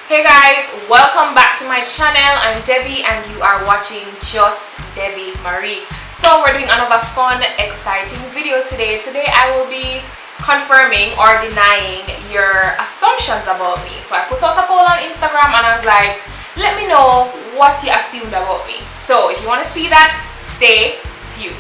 Hey guys, welcome back to my channel. I'm Debbie and you are watching Just Debbie Marie. So we're doing another fun, exciting video today. Today I will be confirming or denying your assumptions about me. So I put out a poll on Instagram and I was like, let me know what you assumed about me. So if you want to see that, stay tuned.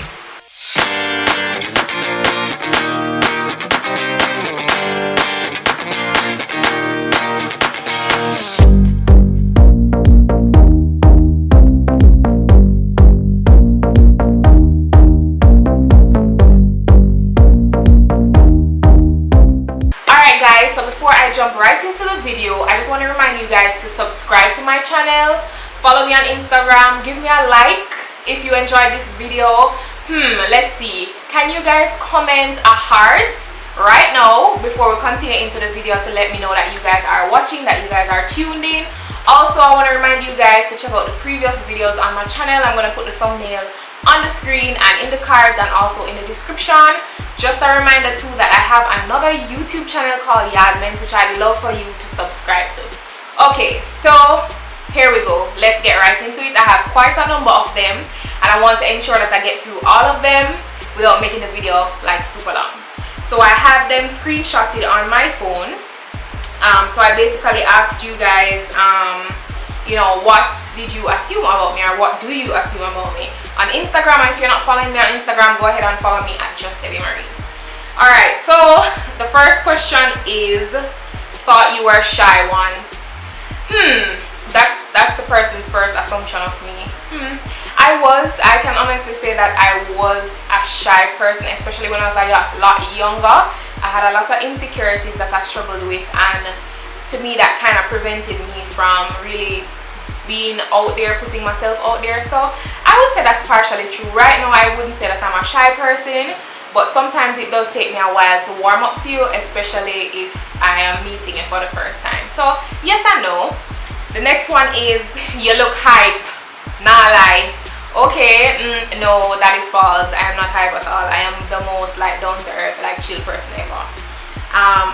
So before I jump right into the video, I just want to remind you guys to subscribe to my channel, follow me on Instagram, give me a like if you enjoyed this video. Let's see, can you guys comment a heart right now before we continue into the video to let me know that you guys are watching, that you guys are tuned in. Also, I want to remind you guys to check out the previous videos on my channel. I'm going to put the thumbnail on the screen and in the cards and also in the description. Just a reminder too that I have another YouTube channel called Yadmens, which I'd love for you to subscribe to. Okay, so here we go. Let's get right into it. I have quite a number of them and I want to ensure that I get through all of them without making the video like super long. So I have them screenshotted on my phone. So I basically asked you guys, you know, what did you assume about me, or what do you assume about me on Instagram? And if you're not following me on Instagram, go ahead and follow me at Just Debbie Marie. Alright, so the first question is, thought you were shy once. That's the person's first assumption of me. I can honestly say that I was a shy person, especially when I was a lot younger. I had a lot of insecurities that I struggled with, and to me that kind of prevented me from really being out there, putting myself out there. So I would say that's partially true. Right now I wouldn't say that I'm a shy person, but sometimes it does take me a while to warm up to you, especially if I am meeting you for the first time. So yes and no. The next one is, you look hype. Nah lie. Okay, no, that is false. I am not hype at all. I am the most like down to earth, like chill person ever.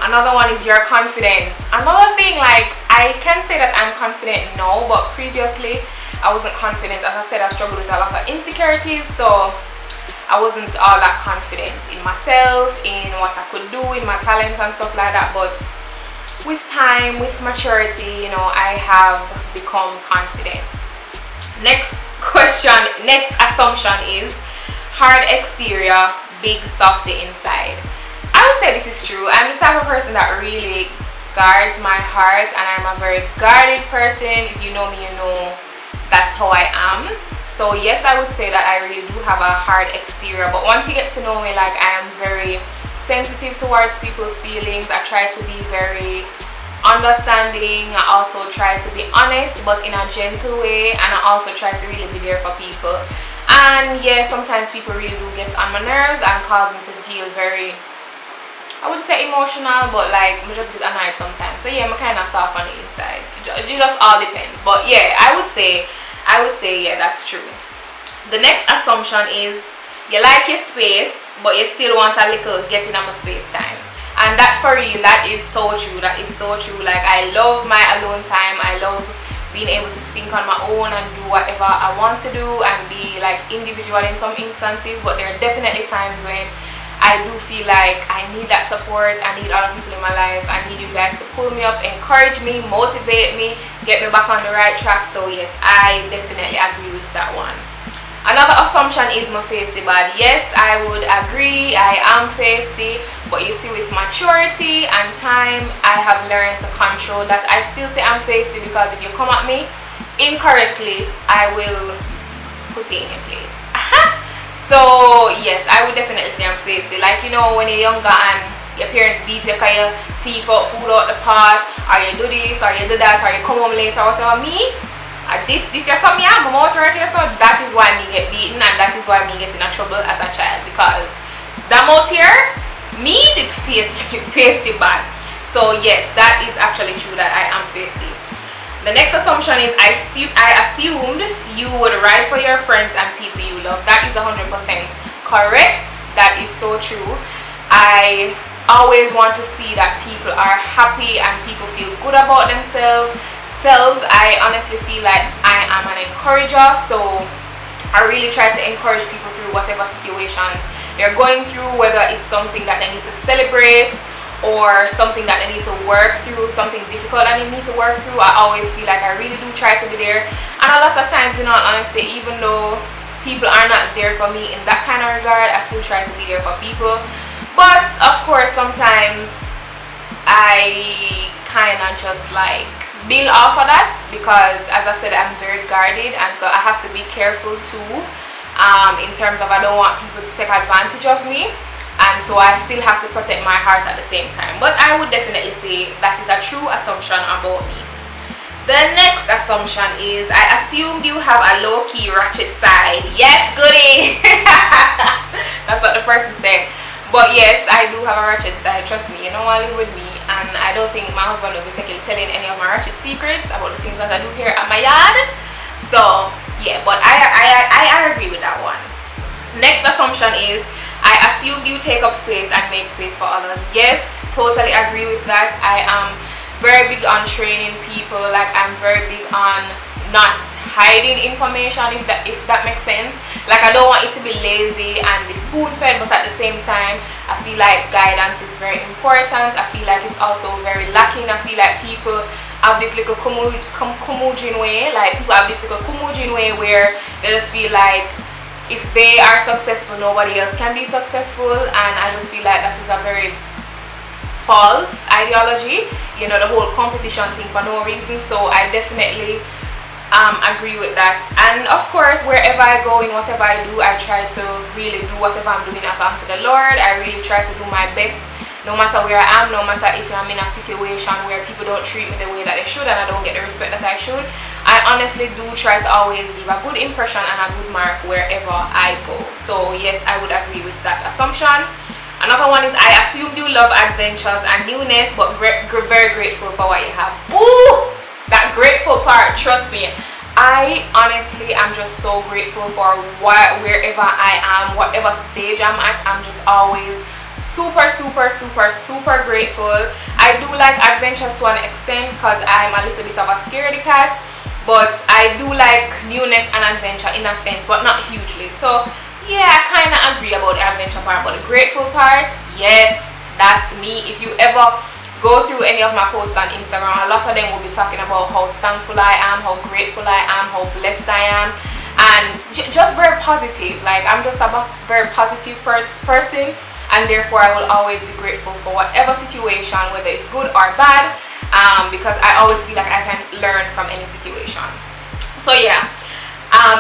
Another one is your confidence. Another thing, like, I can say that I'm confident now, but previously I wasn't confident. As I said, I struggled with a lot of insecurities, so I wasn't all that confident in myself, in what I could do, in my talents and stuff like that. But with time, with maturity, you know, I have become confident. Next question, next assumption is hard exterior, big softy inside. I would say this is true. I'm the type of person that really guards my heart, and I'm a very guarded person. If you know me, you know that's how I am. So yes, I would say that I really do have a hard exterior, but once you get to know me, like, I am very sensitive towards people's feelings. I try to be very understanding. I also try to be honest, but in a gentle way, and I also try to really be there for people. And yeah, sometimes people really do get on my nerves and cause me to feel very, I wouldn't say emotional, but like, I'm just a bit annoyed sometimes. So yeah, I'm kind of soft on the inside. It just all depends. But yeah, I would say yeah, that's true. The next assumption is, you like your space, but you still want a little getting on my space time. And that, for real, that is so true. That is so true. Like, I love my alone time. I love being able to think on my own and do whatever I want to do and be like individual in some instances. But there are definitely times when I do feel like I need that support. I need other people in my life. I need you guys to pull me up, encourage me, motivate me, get me back on the right track. So yes, I definitely agree with that one. Another assumption is my feisty bad. Yes, I would agree, I am feisty, but you see, with maturity and time, I have learned to control that. I still say I'm feisty because if you come at me incorrectly, I will put it in your place. So yes, I would definitely say I'm feisty. Like, you know, when you're younger and your parents beat you because you teeth out food out the pot, or you do this or you do that, or you come home late or whatever. Me, this is something I'm out right here. So that is why me get beaten, and that is why me get in trouble as a child, because that out here, me did feisty bad. So yes, that is actually true that I am feisty. The next assumption is, I assumed you would ride for your friends and people you love. That is 100% correct. That is so true. I always want to see that people are happy and people feel good about themselves. themselves. I honestly feel like I am an encourager, so I really try to encourage people through whatever situations they're going through, whether it's something that they need to celebrate or something that they need to work through, something difficult that they need to work through. I always feel like I really do try to be there. And a lot of times, in all honesty, even though people are not there for me in that kind of regard, I still try to be there for people. But of course, sometimes I kind of just like build off of that, because as I said, I'm very guarded, and so I have to be careful too, in terms of I don't want people to take advantage of me, and so I still have to protect my heart at the same time. But I would definitely say that is a true assumption about me. The next assumption is, I assumed you have a low-key ratchet side. Yes, goody. That's what the person said. But yes, I do have a ratchet side. Trust me, you know, I live with me, and I don't think my husband will be telling any of my ratchet secrets about the things that I do here at my yard. So yeah, but I agree with that one. Next assumption is, I assumed you take up space and make space for others. Yes, totally agree with that. I am very big on training people. Like, I'm very big on not hiding information, if that makes sense. Like, I don't want it to be lazy and be spoon-fed, but at the same time, I feel like guidance is very important. I feel like it's also very lacking. I feel like people have this little curmudgeon way. Like, people have this little curmudgeon way where they just feel like if they are successful, nobody else can be successful, and I just feel like that is a very false ideology, you know, the whole competition thing for no reason. So I definitely agree with that. And of course, wherever I go, in whatever I do, I try to really do whatever I'm doing as unto the Lord. I really try to do my best, no matter where I am, no matter if I'm in a situation where people don't treat me the way that they should and I don't get the respect that I should. I honestly do try to always leave a good impression and a good mark wherever I go. So yes, I would agree with that assumption. Another one is, I assume you love adventures and newness, but very grateful for what you have. Ooh, that grateful part, trust me. I honestly am just so grateful for wherever I am, whatever stage I'm at. I'm just always super grateful. I do like adventures to an extent, because I'm a little bit of a scaredy cat, but I do like newness and adventure in a sense, but not hugely. So yeah, I kind of agree about the adventure part, but the grateful part, yes, that's me. If you ever go through any of my posts on Instagram, a lot of them will be talking about how thankful I am, how grateful I am, how blessed I am, and just very positive. Like, I'm just a very positive person, and therefore I will always be grateful for whatever situation, whether it's good or bad, because I always feel like I can learn from any situation. So yeah.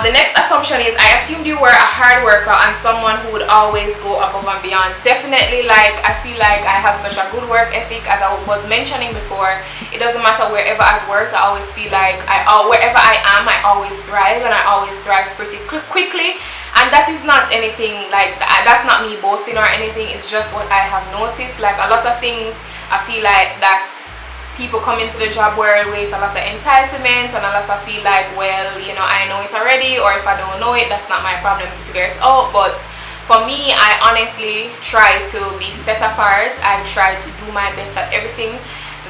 The next assumption is, I assumed you were a hard worker and someone who would always go above and beyond. Definitely. Like, I feel like I have such a good work ethic, as I was mentioning before. It doesn't matter wherever I've worked, I always feel like wherever I am, I always thrive, and I always thrive pretty quickly. And that is not anything like that's not me boasting or anything. It's just what I have noticed. Like, a lot of things, I feel like that people come into the job world with a lot of entitlement, and a lot of feel like, well, you know, I know it already, or if I don't know it, that's not my problem to figure it out. But for me, I honestly try to be set apart. I try to do my best at everything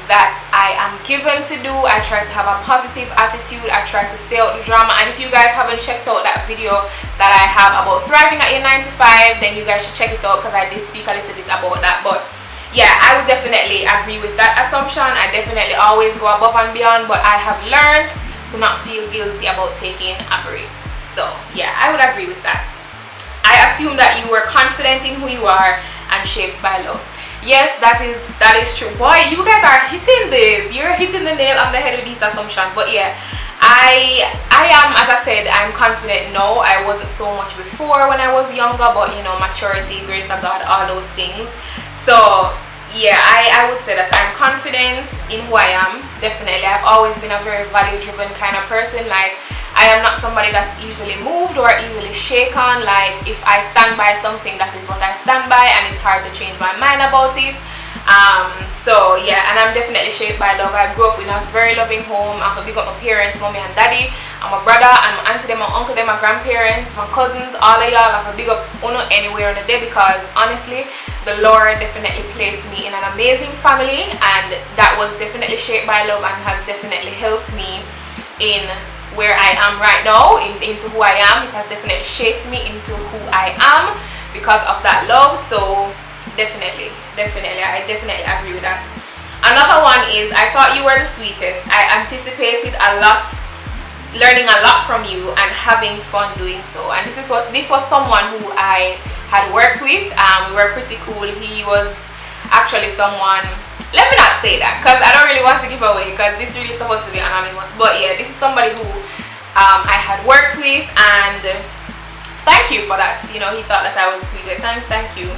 that I am given to do. I try to have a positive attitude. I try to stay out the drama. And if you guys haven't checked out that video that I have about thriving at your 9 to 5, then you guys should check it out, because I did speak a little bit about that. But yeah, I would definitely agree with that assumption. I definitely always go above and beyond, but I have learned to not feel guilty about taking a break. So yeah, I would agree with that. I assume that you were confident in who you are and shaped by love. Yes, that is true. Boy, you guys are hitting this. You're hitting the nail on the head with these assumptions. But yeah, I am, as I said, I'm confident now. I wasn't so much before when I was younger, but you know, maturity, grace of God, all those things. So yeah, I would say that I'm confident in who I am. Definitely. I've always been a very value-driven kind of person. Like, I am not somebody that's easily moved or easily shaken. Like, if I stand by something, that is what I stand by, and it's hard to change my mind about it. So yeah, and I'm definitely shaped by love. I grew up in a very loving home. I have to big up my parents, mommy and daddy, and my brother and my auntie, them, my uncle, them, my grandparents, my cousins, all of y'all. I have to big up anywhere on the day, because honestly, the Lord definitely placed me in an amazing family, and that was definitely shaped by love and has definitely helped me in where I am right now, into who I am. It has definitely shaped me into who I am because of that love. So definitely I definitely agree with that. Another one is, I thought you were the sweetest. I anticipated a lot, learning a lot from you and having fun doing so. And this was someone who I had worked with. We were pretty cool. He was actually someone, let me not say that because I don't really want to give away, because this really is supposed to be anonymous, but yeah, this is somebody who I had worked with, and thank you for that. You know, he thought that I was sweet. Thank you.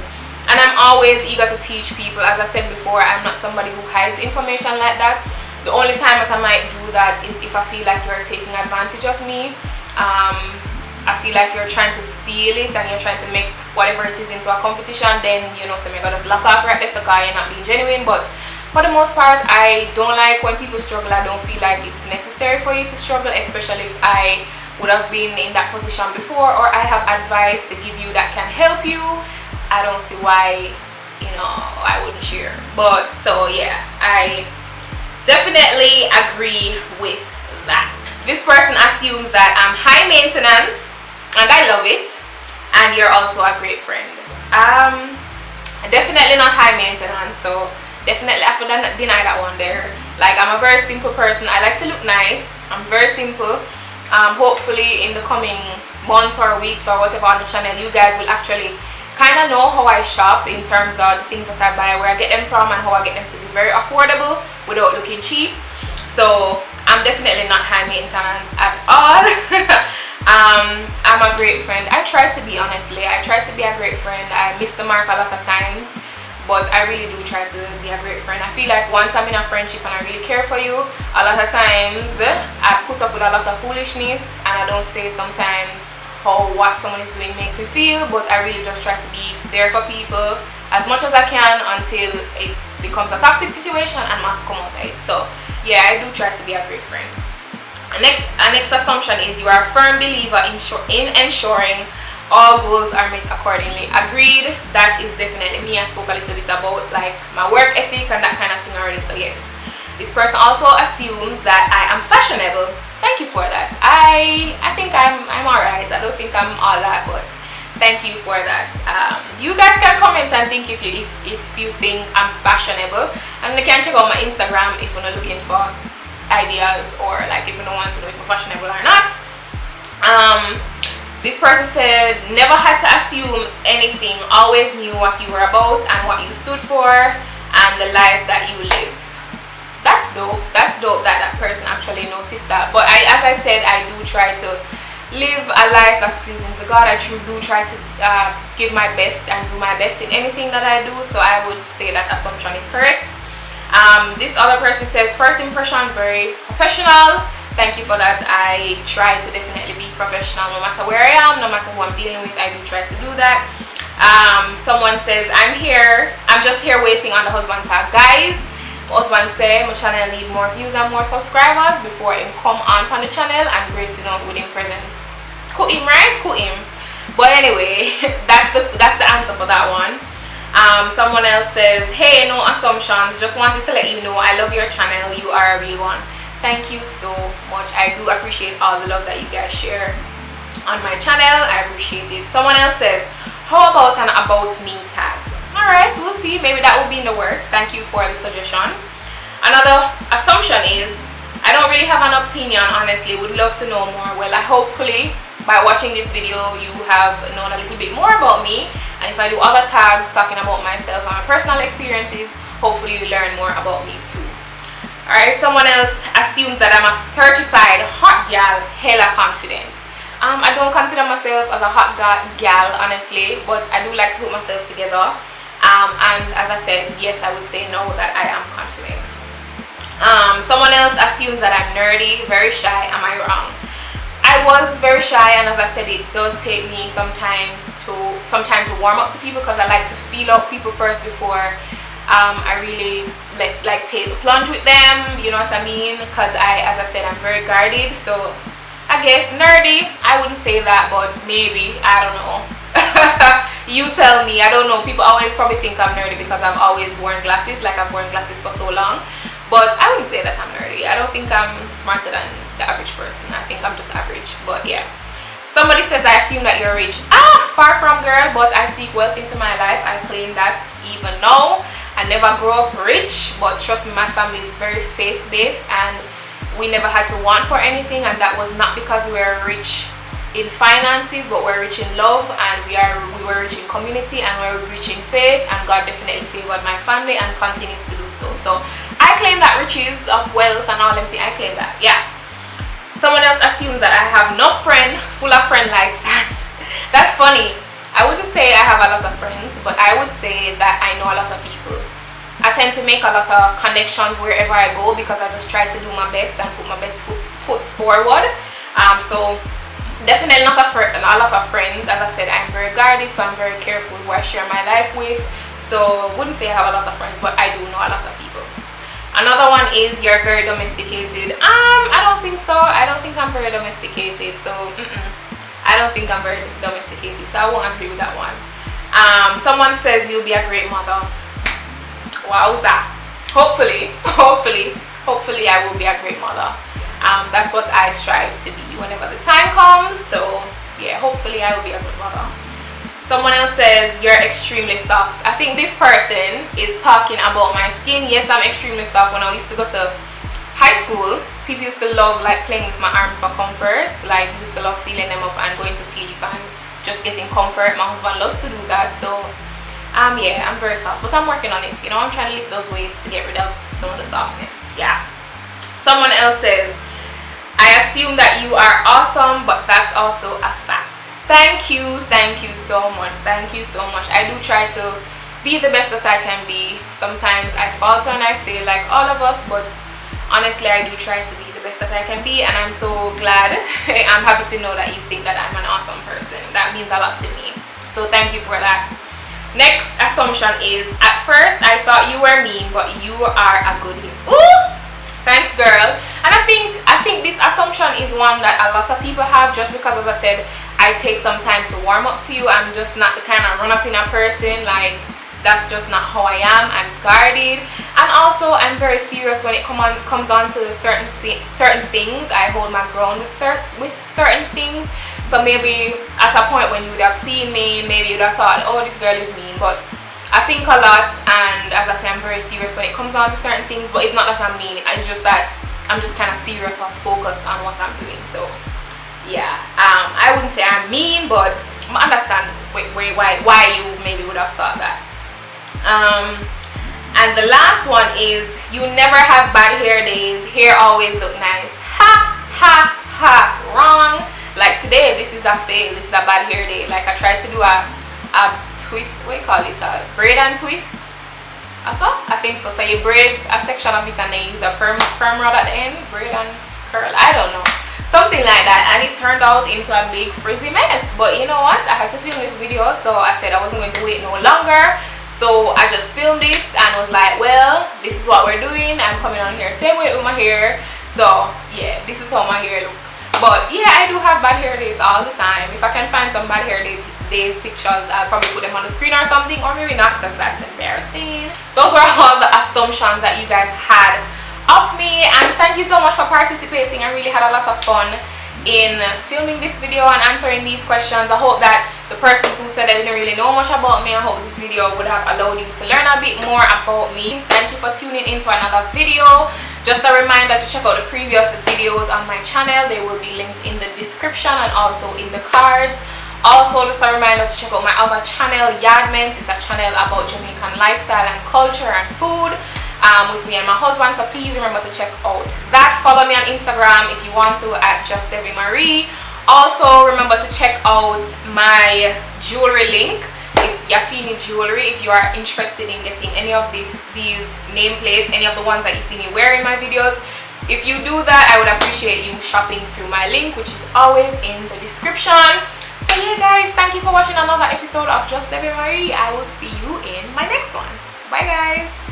And I'm always eager to teach people. As I said before, I'm not somebody who hides information like that. The only time that I might do that is if I feel like you're taking advantage of me. I feel like you're trying to steal it and you're trying to make whatever it is into a competition, then, you know, so I'm gonna just lock off right there, so you're not being genuine. But for the most part, I don't like when people struggle. I don't feel like it's necessary for you to struggle, especially if I would have been in that position before, or I have advice to give you that can help you. I don't see why, you know, I wouldn't share. But so yeah, I definitely agree with that. This person assumes that I'm high maintenance, and I love it, and you're also a great friend. Definitely not high maintenance, so definitely I have to deny that one there. Like, I'm a very simple person. I like to look nice. I'm very simple. Hopefully in the coming months or weeks or whatever on the channel, you guys will actually kind of know how I shop in terms of the things that I buy, where I get them from, and how I get them to be very affordable without looking cheap. So I'm definitely not high maintenance at all. I'm a great friend. I try to be, honestly. I try to be a great friend. I miss the mark a lot of times, but I really do try to be a great friend. I feel like once I'm in a friendship and I really care for you, a lot of times I put up with a lot of foolishness, and I don't say sometimes how what someone is doing makes me feel, but I really just try to be there for people as much as I can until it becomes a toxic situation and I have to come out of it. So yeah, I do try to be a great friend. Next assumption is you are a firm believer in ensuring all goals are met accordingly. Agreed. That is definitely me. I spoke a little bit about like my work ethic and that kind of thing already, so yes. This person also assumes that I am fashionable. Thank you for that. I think I'm alright. I don't think I'm all that, but thank you for that. You guys can comment and think if you think I'm fashionable, and you can check out my Instagram if you're not looking for ideas, or like if you don't want to know if I'm fashionable or not. This person said, never had to assume anything, always knew what you were about and what you stood for and the life that you live. That's dope. That's dope that that person actually noticed that. But as I said, I do try to live a life that's pleasing to God. I do try to give my best and do my best in anything that I do, so I would say that assumption is correct. This other person says, first impression, very professional. Thank you for that. I try to definitely be professional no matter where I am, no matter who I'm dealing with. I do try to do that. Someone says, I'm just here waiting on the husband tag. Guys, my husband said my channel need more views and more subscribers before him come on the channel and grace it out with him presence. Cool him, right? Cool him. But anyway, that's the answer for that one. Someone else says, hey, no assumptions, just wanted to let you know I love your channel, you are a real one. Thank you so much. I do appreciate all the love that you guys share on my channel. I appreciate it. Someone else says, how about an about me tag? Alright, we'll see, maybe that will be in the works. Thank you for the suggestion. Another assumption is I don't really have an opinion, honestly. Would love to know more. Well, hopefully by watching this video you have known a little bit more about me, and if I do other tags talking about myself and my personal experiences, hopefully you learn more about me too. Alright, someone else assumes that I'm a certified hot gal, hella confident. I don't consider myself as a hot gal, honestly, but I do like to put myself together. And as I said, yes, I would say no, that I am confident. Someone else assumes that I'm nerdy, very shy. Am I wrong? I was very shy, and as I said, it does take me some time to warm up to people, because I like to feel out people first before I really like take the plunge with them, you know what I mean? Because as I said, I'm very guarded. So I guess nerdy, I wouldn't say that, but maybe, I don't know. You tell me. I don't know. People always probably think I'm nerdy because I've always worn glasses, like I've worn glasses for so long. but I wouldn't say that I'm nerdy. I don't think I'm smarter than the average person. I think I'm just average. But yeah. Somebody says, I assume that you're rich. Far from, girl, but I speak wealth into my life. I claim that even now. I never grew up rich, but trust me, my family is very faith-based, and we never had to want for anything, and that was not because we were rich in finances, but we're rich in love, and we were rich in community, and we're rich in faith, and God definitely favored my family and continues to do so. So I claim that riches of wealth and all empty. I claim that. Yeah. Someone else assumes that I have no friend, full of friend likes that. That's funny. I wouldn't say I have a lot of friends, but I would say that I know a lot of people. I tend to make a lot of connections wherever I go because I just try to do my best and put my best foot forward. So definitely not a lot of friends. As I said, I'm very guarded, so I'm very careful who I share my life with. So I wouldn't say I have a lot of friends, but I do know a lot of people. Another one is you're very domesticated. I don't think so. I don't think I'm very domesticated. So I don't think I'm very domesticated. So I won't agree with that one. Someone says you'll be a great mother. Wowza. Hopefully I will be a great mother. That's what I strive to be whenever the time comes. So yeah, hopefully I will be a good mother. Someone else says you're extremely soft. I think this person is talking about my skin. Yes, I'm extremely soft. When I used to go to high school, people used to love like playing with my arms for comfort. Like used to love feeling them up and going to sleep and just getting comfort. My husband loves to do that. So yeah, I'm very soft, but I'm working on it. You know, I'm trying to lift those weights to get rid of some of the softness. Yeah. Someone else says, I assume that you are awesome, but that's also a fact. Thank you so much. Thank you so much. I do try to be the best that I can be. Sometimes I falter and I fail like all of us, but honestly, I do try to be the best that I can be, and I'm so glad. I'm happy to know that you think that I'm an awesome person. That means a lot to me. So thank you for that. Next assumption is, at first I thought you were mean, but you are a goodie. Ooh! Thanks, girl. And I think this assumption is one that a lot of people have, just because, as I said, I take some time to warm up to you. I'm just not the kind of run up in a person. Like, that's just not how I am. I'm guarded, and also I'm very serious when it comes on to certain things. I hold my ground with certain things. So maybe at a point when you would have seen me, maybe you would have thought, oh, this girl is mean. But I think a lot, and as I say, I'm very serious when it comes on to certain things. But it's not that I'm mean, it's just that I'm just kind of serious or focused on what I'm doing. So yeah, I wouldn't say I'm mean, but I understand why you maybe would have thought that. And the last one is, you never have bad hair days. Hair always look nice. Ha ha ha. Wrong. Like today, this is a fail. This is a bad hair day. Like I tried to do a twist. What do you call it? A braid and twist. I think so. So you braid a section of it and then use a perm rod at the end. Braid and curl. I don't know. Something like that. And it turned out into a big frizzy mess. But you know what? I had to film this video, so I said I wasn't going to wait no longer. So I just filmed it and was like, well, this is what we're doing. I'm coming on here same way with my hair. So yeah, this is how my hair looks. But yeah, I do have bad hair days all the time. If I can find some bad hair days pictures, I'll probably put them on the screen or something, or maybe not, because that's embarrassing. Those were all the assumptions that you guys had of me, and thank you so much for participating. I really had a lot of fun in filming this video and answering these questions. I hope that the persons who said I didn't really know much about me, I hope this video would have allowed you to learn a bit more about me. Thank you for tuning into another video. Just a reminder to check out the previous videos on my channel. They will be linked in the description and also in the cards. Also, just a reminder to check out my other channel, Yardment. It's a channel about Jamaican lifestyle and culture and food with me and my husband. So please remember to check out that. Follow me on Instagram if you want to, at Just Debbie Marie. Also, remember to check out my jewelry link. It's Yafini Jewelry. If you are interested in getting any of these nameplates, any of the ones that you see me wear in my videos, if you do that, I would appreciate you shopping through my link, which is always in the description. So yeah guys, thank you for watching another episode of Just Debbie Marie. I will see you in my next one. Bye guys.